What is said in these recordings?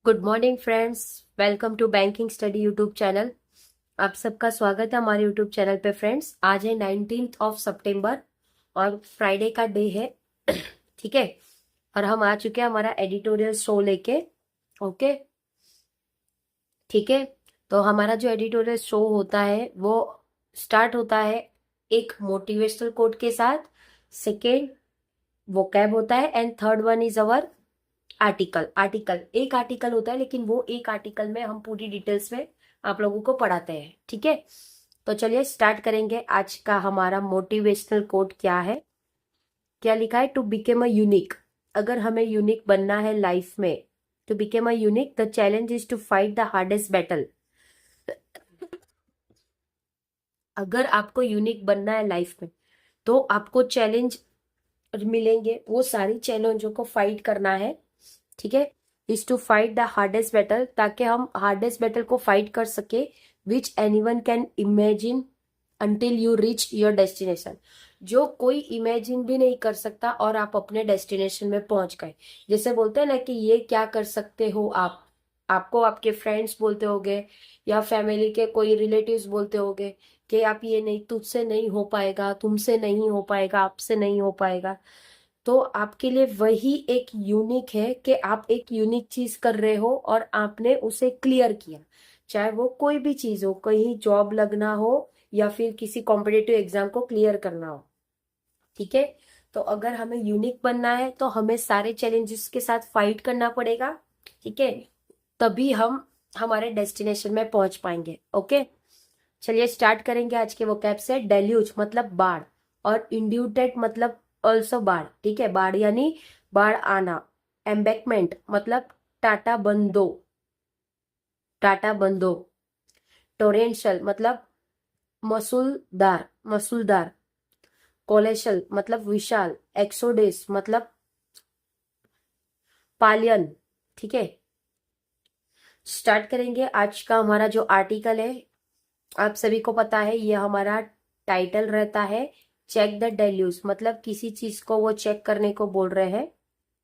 Good morning friends, welcome to banking study YouTube channel. आप सबका स्वागत है हमारे यूट्यूब चैनल पे। फ्रेंड्स, आज है 19th ऑफ सितंबर और फ्राइडे का डे है। ठीक है, और हम आ चुके हैं हमारा एडिटोरियल शो लेके। ओके, ठीक है। तो हमारा जो एडिटोरियल शो होता है वो स्टार्ट होता है एक मोटिवेशनल कोट के साथ, सेकेंड वोकैब होता है, and third one is our article एक आर्टिकल होता है, लेकिन वो एक आर्टिकल में हम पूरी डिटेल्स में आप लोगों को पढ़ाते हैं। ठीक है, तो चलिए स्टार्ट करेंगे। आज का हमारा मोटिवेशनल कोट क्या है, क्या लिखा है? To become a unique. अगर हमें यूनिक बनना है लाइफ में, to become a unique the challenge is to fight the hardest battle. अगर आपको यूनिक बनना है लाइफ में तो आपको चैलेंज मिलेंगे, वो सारी चैलेंजों को फाइट करना है। ठीक है, is to fight the hardest battle, ताकि हम हार्डेस्ट बैटल को फाइट कर सके, which anyone can imagine until you reach your destination. जो कोई इमेजिन भी नहीं कर सकता और आप अपने डेस्टिनेशन में पहुंच गए। जैसे बोलते हैं ना कि ये क्या कर सकते हो आप, आपको आपके फ्रेंड्स बोलते होगे या फैमिली के कोई रिलेटिव्स बोलते होगे कि आप ये नहीं, तुझसे नहीं हो पाएगा, तुमसे नहीं हो पाएगा, आपसे नहीं हो पाएगा। तो आपके लिए वही एक यूनिक है कि आप एक यूनिक चीज कर रहे हो और आपने उसे क्लियर किया। चाहे वो कोई भी चीज हो, कहीं जॉब लगना हो या फिर किसी कॉम्पिटेटिव एग्जाम को क्लियर करना हो। ठीक है, तो अगर हमें यूनिक बनना है तो हमें सारे चैलेंजेस के साथ फाइट करना पड़ेगा। ठीक है, तभी हम हमारे डेस्टिनेशन में पहुंच पाएंगे। ओके, चलिए स्टार्ट करेंगे आज के वोकैब से। डेल्यूज मतलब बाढ़, और इंड्यूटेड मतलब ऑल्सो बाढ़। ठीक है, बाढ़ यानी बाढ़ आना। एम्बैकमेंट मतलब टाटा बंदो, टाटा बंदो। टोरेंशियल मतलब मसूलदार, मसूलदार। कोलेशल मतलब विशाल। एक्सोडेस मतलब पालियन। ठीक है, स्टार्ट करेंगे। आज का हमारा जो आर्टिकल है, आप सभी को पता है, ये हमारा टाइटल रहता है चेक द डेल्यूज, मतलब किसी चीज को वो चेक करने को बोल रहे हैं।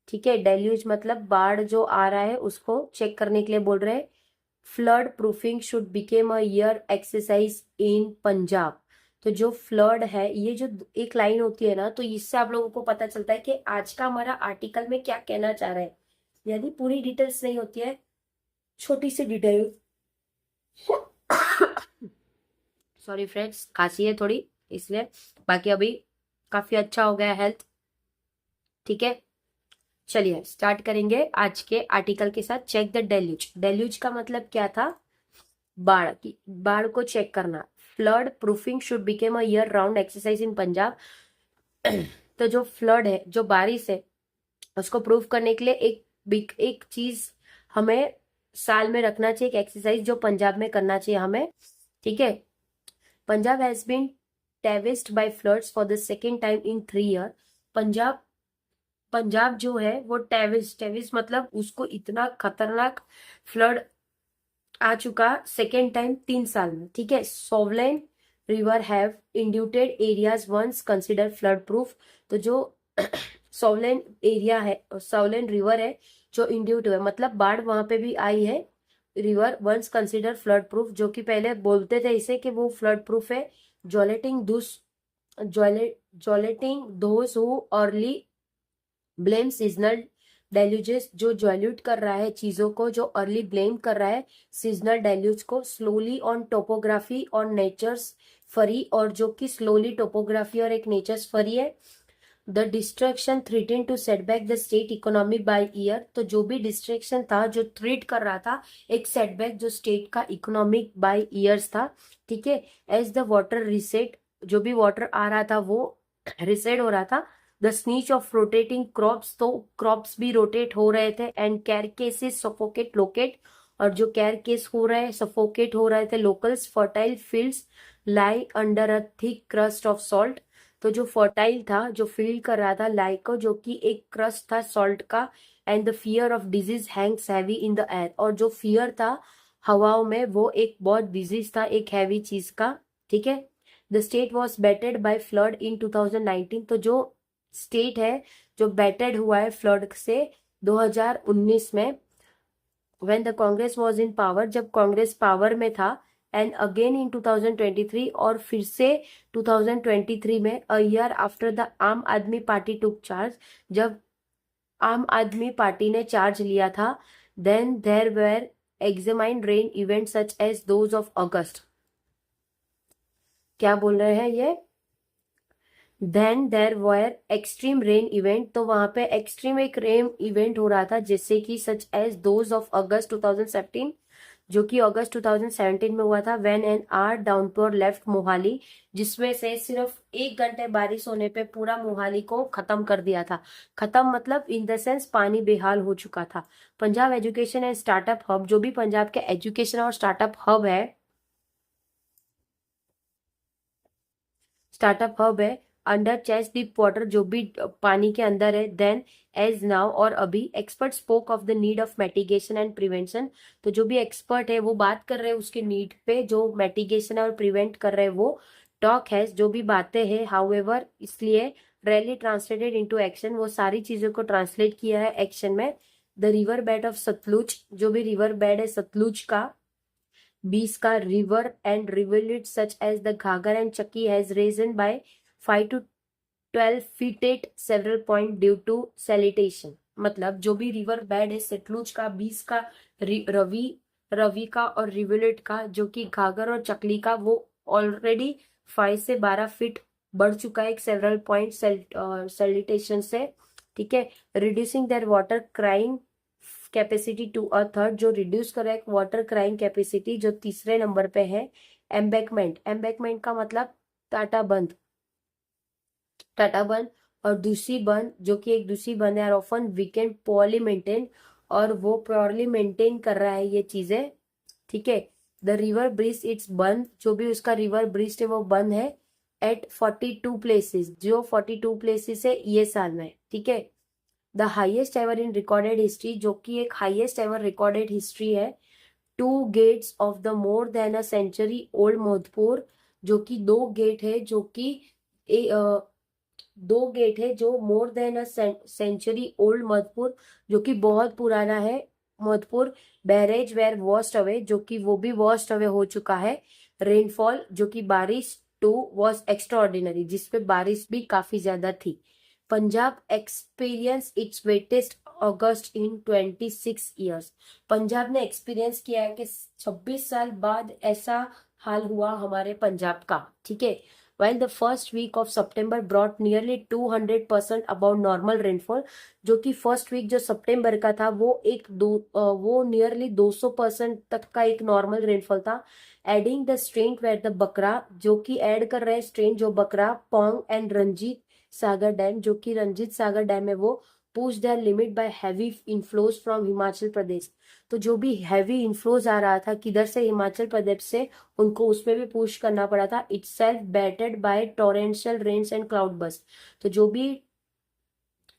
ठीक है, डेल्यूज मतलब बाढ़ जो आ रहा है उसको चेक करने के लिए बोल रहे हैं। Flood proofing should became a year exercise in Punjab. तो जो फ्लड है, ये जो एक लाइन होती है ना, तो इससे आप लोगों को पता चलता है कि आज का हमारा आर्टिकल में क्या कहना चाह रहा है। यदि पूरी डिटेल्स नहीं होती है, छोटी सी डिटेल। सॉरी फ्रेंड्स, खांसी है थोड़ी इसलिए, बाकी अभी काफी अच्छा हो गया हेल्थ। ठीक है, चलिए स्टार्ट करेंगे आज के आर्टिकल के साथ। Check the deluge. डेल्यूज का मतलब क्या था? बाढ़ की, बाढ़ को चेक करना। Flood proofing should became a year round exercise in Punjab. तो जो फ्लड है, जो बारिश है, उसको प्रूफ करने के लिए एक चीज हमें साल में रखना चाहिए, एक एक्सरसाइज जो पंजाब में करना चाहिए हमें। ठीक है, Punjab has been ravaged by floods for the second time in 3 year. Punjab, Punjab जो है वो टेविस, टेविस मतलब उसको इतना खतरनाक फ्लड आ चुका सेकेंड टाइम 3 साल में। ठीक है, swollen river have inundated areas once consider flood proof. तो जो सोवलेन एरिया है, सोवलेन रिवर है जो इंड्यूट हुआ, मतलब बाढ़ वहां पे भी आई है। River once consider flood proof, जो कि पहले बोलते थे इसे कि वो फ्लड प्रूफ है। Jolting those jolting those who early blame seasonal deluges, जो ज्वेल्यूट कर रहा है चीजों को, जो अर्ली ब्लेम कर रहा है सीजनल डेल्यूज को। स्लोली ऑन टोपोग्राफी और नेचर्स फरी, और जो कि स्लोली टोपोग्राफी और एक नेचर्स फरी है। The destruction threaten to setback the state economy by year. तो जो भी डिस्ट्रक्शन था, जो थ्रीट कर रहा था एक सेटबैक जो स्टेट का इकोनॉमिक बाय ईयर्स था। ठीक है, एज द वाटर रिसेट, जो भी वाटर आ रहा था वो रिसेट हो रहा था। The snitch of rotating crops, तो क्रॉप्स भी रोटेट हो रहे थे। And care cases suffocate locate, और जो कैर केस हो रहे, सफोकेट हो रहे थे locals. Fertile fields lie under a thick crust of salt. तो जो फर्टाइल था, जो फील्ड कर रहा था लाई को, जो कि एक क्रस्ट था सॉल्ट का। And the fear of disease Hanks heavy in the air, और जो फियर था हवाओं में, वो एक बहुत डिजीज था, एक हैवी चीज का। ठीक है, the state was battered by flood in 2019। तो जो स्टेट है जो बैटेड हुआ है फ्लड से 2019 में, when the Congress was in power, जब कांग्रेस पावर में था, एंड अगेन इन 2023, और फिर से 2023 में, अ ईयर आफ्टर द आम आदमी पार्टी टुक चार्ज, जब आम आदमी पार्टी ने चार्ज लिया था, then there were examine rain event such as those of August. क्या बोल रहे हैं ये? Then there were extreme rain event, तो वहां पे एक्सट्रीम एक रेन इवेंट हो रहा था, जैसे कि such as those of August 2017, जो कि अगस्त 2017 में हुआ था, when an R downpour left Mohali, जिसमें से सिर्फ 1 घंटे बारिश होने पे पूरा मोहाली को खत्म कर दिया था। खत्म मतलब इन द सेंस पानी बेहाल हो चुका था। Punjab education and startup hub, जो भी पंजाब के एजुकेशन और स्टार्टअप हब है अंडर चेस्ट डीप वाटर, जो भी पानी के अंदर है, देन एज नाउ, और अभी expert spoke of the need of mitigation and prevention, तो जो भी एक्सपर्ट है वो बात कर रहे हैं उसके नीड पे, जो मेटिगेशन और प्रिवेंट कर रहे हैं वो टॉक है, जो भी बातें हैं, हाउएवर, इसलिए रैली ट्रांसलेटेड इनटू एक्शन, वो सारी चीजों को ट्रांसलेट किया है एक्शन में। The river bed of Sutlej, जो भी रिवर बेड है सतलुज का, 20 का river and rivulet such as the Ghaggar and Chakki has risen by 5 to 12 feet at several point due to siltation. मतलब जो भी रिवर बेड है सतलुज का, 20 का रवि रवि का और रिवरलेट का, जो कि घाघर और चकली का, वो ऑलरेडी 5 से 12 फीट बढ़ चुका है एक सेवरल पॉइंट सैलिटेशन से। ठीक है, reducing their water crying capacity to a third, जो रिड्यूस करे वाटर क्राइंग कैपेसिटी, जो तीसरे नंबर पे है। एम्बैकमेंट, एम्बैकमेंट का मतलब टाटा बंद और दूसरी बंद, जो कि एक दूसरी बंद है, ऑफन वीकेंड पोअरली मेंटेन, और वो प्योरली मेंटेन कर रहा है ये चीजें। ठीक है, द रिवर ब्रिज इट्स बंद, जो भी उसका रिवर ब्रिज है वो बंद है एट 42 प्लेसेस, जो 42 प्लेसेस है ये साल में। ठीक है, the highest ever in recorded history, जो कि एक हाइएस्ट एवर रिकॉर्डेड हिस्ट्री है। 2 gates of the more than a century old Madhopur, जो कि 2 गेट है, जो कि 2 गेट है जो more than a century old Madhupur, जो कि बहुत पुराना है Madhupur. Barrage were washed away, जो कि वो भी वॉस्ट अवे हो चुका है। रेनफॉल, जो कि बारिश टू वॉज एक्स्ट्रा ऑर्डिनरी, जिसपे बारिश भी काफी ज्यादा थी। Punjab experience it's wettest August in 26 years, Punjab ने एक्सपीरियंस किया है कि 26 साल बाद ऐसा हाल हुआ हमारे पंजाब का। ठीक है, while the first week of September brought nearly 200% above normal rainfall, जो कि फर्स्ट वीक जो सितंबर का था वो नियरली 200% तक का एक नॉर्मल रेनफॉल था। Adding the strain were the Bhakra, जो कि ऐड कर रहे हैं स्ट्रेन, जो बकरा पोंग एंड रंजीत सागर डैम, जो कि रंजीत सागर डैम है, वो push their limit by heavy inflows from Himachal Pradesh. तो जो भी हैवी इनफ्लोज आ रहा था किधर से, हिमाचल प्रदेश से, उनको उसमें भी पुश करना पड़ा था। Its self batted by torrential rains and cloud burst, तो जो भी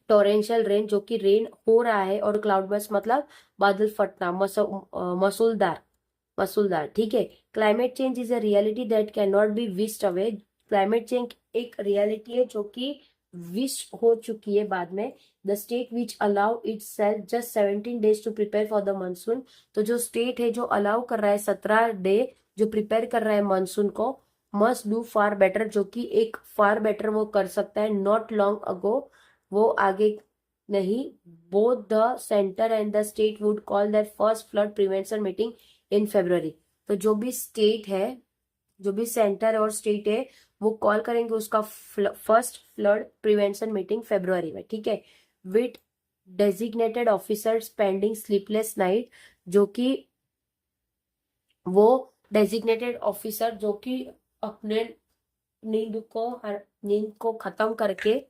टोरेंशियल रेन, जो कि रेन हो रहा है, और क्लाउड बस्ट मतलब बादल फटना, मसूलदार मसूलदार। ठीक है, climate change is a reality that can not be wished away, climate change एक रियलिटी है जो कि विश हो चुकी है बाद में। The state which allow its self just 17 days to prepare for the monsoon, तो जो स्टेट है जो अलाउ कर रहा है 17 डे जो प्रिपेयर कर रहा है मानसून को, मस्ट डू फार बेटर, जो कि एक फार बेटर वो कर सकता है। नॉट लॉन्ग अगो, वो आगे नहीं, both the centre and the state would call that first flood prevention meeting in February, तो जो भी स्टेट है, जो भी सेंटर और स्टेट है, वो कॉल करेंगे उसका first flood prevention meeting February में। ठीक है, with designated officers pending sleepless night, जो कि वो डेजिग्नेटेड ऑफिसर जो कि अपने नींद को खत्म करके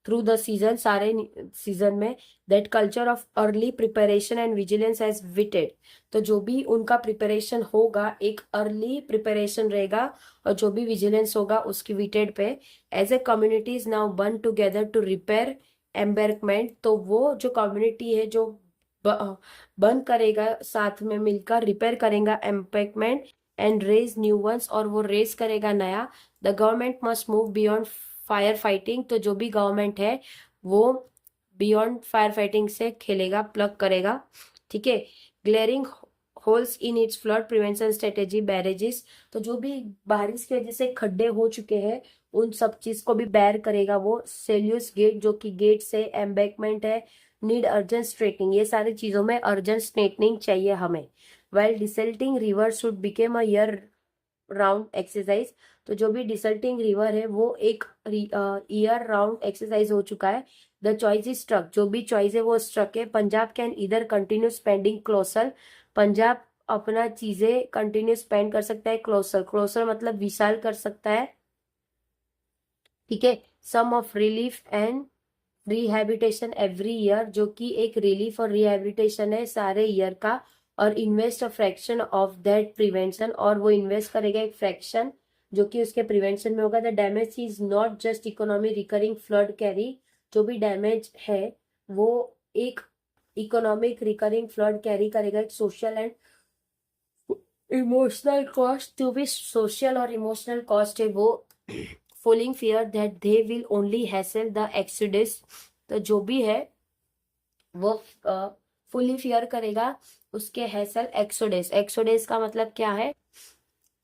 थ्रू द सीजन, सारे सीजन में, that culture of early preparation and vigilance has witted, तो जो भी उनका प्रिपरेशन होगा एक अर्ली प्रिपरेशन रहेगा, और जो भी विजिलेंस होगा उसकी विटेड पे। एज ए कम्युनिटीज नाउ बर्न टुगेदर टू रिपेयर एम्बैरकमेंट, तो वो जो कम्युनिटी है जो बंद करेगा, साथ में मिलकर रिपेयर करेगा एम्बैरकमेंट एंड रेज न्यू वंस, और वो रेज करेगा नया। The government must move beyond fire fighting, तो जो भी गवर्नमेंट है वो बियॉन्ड फायर फाइटिंग से खेलेगा, प्लग करेगा। ठीक है। Glaring holes in its flood prevention strategy barrages, तो जो भी बारिश की वजह से खड्डे हो चुके हैं उन सब चीज को भी बैर करेगा वो। सेल्यूस गेट, जो कि गेट से एम्बैंकमेंट है। नीड अर्जेंट स्ट्रेटनिंग, ये सारी चीजों में अर्जेंट स्ट्रेटनिंग चाहिए हमें। Well desilting river should became a year round exercise, तो जो भी डिसल्टिंग रिवर है वो एक ईयर राउंड एक्सरसाइज हो चुका है। द चॉइस इज स्ट्रक, जो भी चॉइस है वो स्ट्रक है। पंजाब कैन इधर कंटिन्यू स्पेंडिंग क्लोसर, पंजाब अपना चीजें कंटिन्यू स्पेंड कर सकता है। क्लोसर, क्लोसर मतलब विशाल कर सकता है, ठीक है। Some of relief and rehabilitation every year, जो कि एक रिलीफ और रिहैबिलिटेशन है सारे ईयर का। और invest a fraction of that prevention, और वो इन्वेस्ट करेगा एक फ्रैक्शन जो कि उसके प्रिवेंशन में होगा। The damage is not just economy recurring flood carry, जो भी डैमेज है वो एक इकोनॉमिक रिकरिंग फ्लड कैरी करेगा, एक सोशल एंड इमोशनल कॉस्ट। जो भी सोशल और इमोशनल कॉस्ट है वो falling fear that they will only hassle the exodus, तो जो भी है वो फुली फियर करेगा उसके हैसल एक्सोडेस। एक्सोडेस का मतलब क्या है?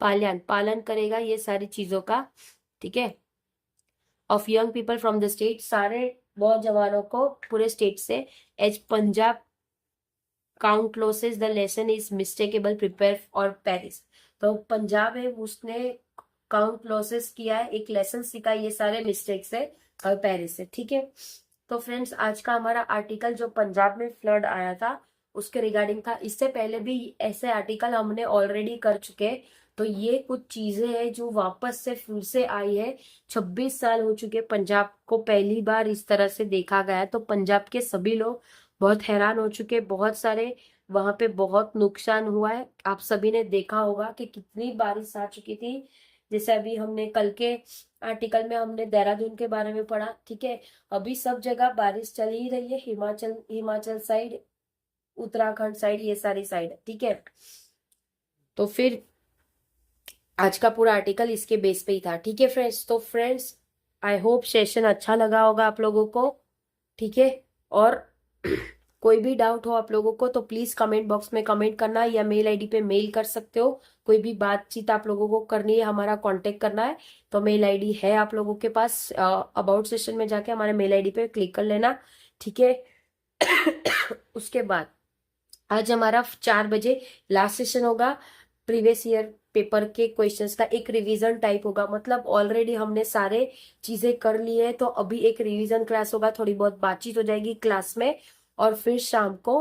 पालन, पालन करेगा ये सारी चीजों का, ठीक है। Of young people from the state, सारे नौजवानों को पूरे स्टेट से। As Punjab count losses the lesson is mistakable prepare or perish, तो पंजाब है उसने काउंट लॉसेस किया है, एक लेसन सीखा ये सारे मिस्टेक से और पेरिस से, ठीक है। तो फ्रेंड्स आज का हमारा आर्टिकल जो पंजाब में फ्लड आया था उसके रिगार्डिंग था। इससे पहले भी ऐसे आर्टिकल हमने ऑलरेडी कर चुके हैं, तो ये कुछ चीजें हैं जो वापस से फिर से आई है। 26 साल हो चुके पंजाब को पहली बार इस तरह से देखा गया, तो पंजाब के सभी लोग बहुत हैरान हो चुके। बहुत सारे वहां पे बहुत नुकसान हुआ है, आप सभी ने देखा होगा कि कितनी बारिश आ चुकी थी। जैसे अभी हमने कल के आर्टिकल में हमने देहरादून के बारे में पढ़ा, ठीक है। अभी सब जगह बारिश चल ही रही है, हिमाचल हिमाचल साइड, उत्तराखंड साइड, ये सारी साइड, ठीक है। तो फिर आज का पूरा आर्टिकल इसके बेस पे ही था, ठीक है फ्रेंड्स। तो फ्रेंड्स आई होप सेशन अच्छा लगा होगा आप लोगों को, ठीक है। और कोई भी डाउट हो आप लोगों को तो प्लीज कमेंट बॉक्स में कमेंट करना, या मेल आईडी पे मेल कर सकते हो। कोई भी बातचीत आप लोगों को करनी है, हमारा कांटेक्ट करना है, तो मेल आईडी है आप लोगों के पास। अबाउट सेशन में जाके हमारे मेल आईडी पे क्लिक कर लेना, ठीक है। उसके बाद आज हमारा 4 बजे लास्ट सेशन होगा। प्रीवियस ईयर पेपर के क्वेश्चंस का एक रिवीजन टाइप होगा, मतलब ऑलरेडी हमने सारे चीजें कर ली है, तो अभी एक रिवीजन क्लास होगा, थोड़ी बहुत बातचीत हो जाएगी क्लास में। और फिर शाम को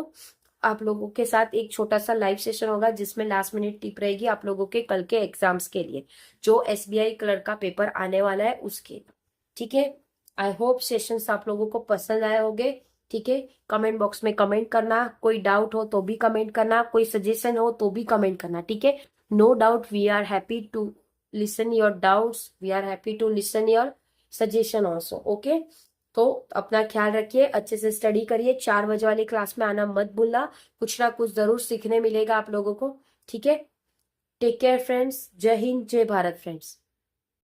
आप लोगों के साथ एक छोटा सा लाइव सेशन होगा जिसमें लास्ट मिनट टिप रहेगी आप लोगों के कल के एग्जाम्स के लिए, जो एसबीआई क्लर्क का पेपर आने वाला है उसके, ठीक है। आई होप सेशंस आप लोगों को पसंद आए होंगे, ठीक है। कमेंट बॉक्स में कमेंट करना, कोई डाउट हो तो भी कमेंट करना, कोई सजेशन हो तो भी कमेंट करना, ठीक है। No doubt, we are happy to listen your doubts, we are happy to listen your suggestion also, okay. तो अपना ख्याल रखिए, अच्छे से स्टडी करिए, 4 बजे वाली क्लास में आना मत भूलना, कुछ ना कुछ जरूर सीखने मिलेगा आप लोगों को, ठीक है। टेक केयर फ्रेंड्स, जय हिंद जय भारत फ्रेंड्स।